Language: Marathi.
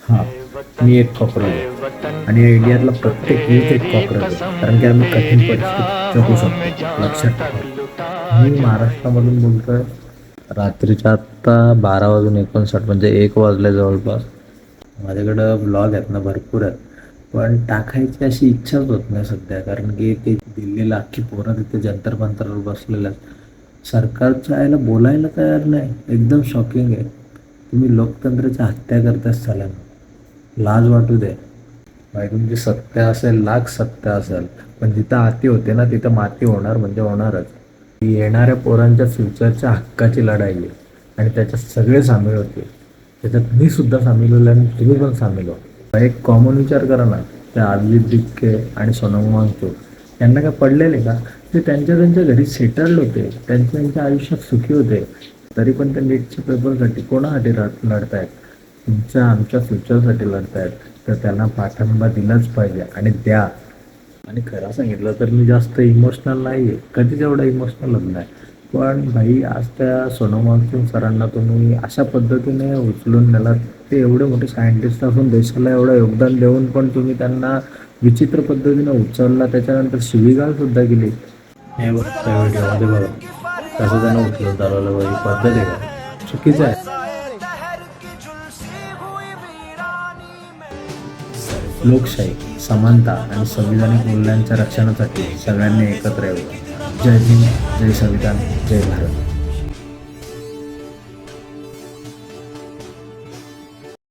हां, मी एक कॉकरोच आहे आणि या इंडियातला प्रत्येक यूथ एक कॉकरोच आहे. कारण की आम्ही कठीण परिस्थितीत जगू शकतो. लक्षात ठेवा. मी महाराष्ट्रामधून बोलतोय. रात्रीच्या आत्ता 12:59 म्हणजे 1 वाजले जवळपास. माझ्याकडं ब्लॉग आहेत ना भरपूर आहेत. पण टाकायची अशी इच्छाच होत नाही सध्या. कारण की ते दिल्लीला अख्खी पोरं तिथे जंतर मंतरवर बसलेलं आहेत. सरकारच्या यायला बोलायला तयार नाही. एकदम शॉकिंग आहे. तुम्ही लोकतंत्राची हत्या करताय साल्यांनो. लाज वाटू दे. भाई तुमची सत्ता असेल, लाख सत्ता असेल, पण जिथं आती होते ना तिथं माती होणार म्हणजे होणारच. ही येणाऱ्या पोरांच्या फ्युचरच्या हक्काची लढाई आहे आणि त्याच्यात सगळे सामील होते. त्याच्यात मी सुद्धा सामील होईल आणि तुम्ही पण सामील हो. एक कॉमन विचार करा ना, त्या अभिजित दिपके आणि सोनम वांगचूक यांना काय पडलेले का? ते त्यांच्या त्यांच्या घरी सेटल्ड होते, त्यांच्या त्यांच्या आयुष्यात सुखी होते, तरी पण ते नीटच्या पेपरसाठी कोणासाठी लढतायत? तुमच्या आमच्या फ्युचरसाठी लढतायत. तर त्यांना पाठिंबा दिलाच पाहिजे आणि द्या. आणि खरं सांगितलं तर मी जास्त इमोशनल नाही आहे, कधीच एवढा इमोशनलच नाही. पण भाई आज त्या सोनम वांगचूक सरांना तुम्ही अशा पद्धतीने उचलून नेलात. ते एवढे मोठे सायंटिस्ट असून देशाला एवढं योगदान देऊन पण तुम्ही त्यांना विचित्र पद्धतीने उचलला, त्याच्यानंतर शिवीगाळ सुद्धा केली. हे बघ त्या व्हिडिओमध्ये बघा कसं त्यांना उचलून चालवलं. ही पद्धत आहे का? चुकीचं आहे. लोकशाही, समानता आणि संविधानिक मूल्यांच्या रक्षणासाठी सगळ्यांनी एकत्र येऊ. जय हिंद, जय संविधान, जय भारत.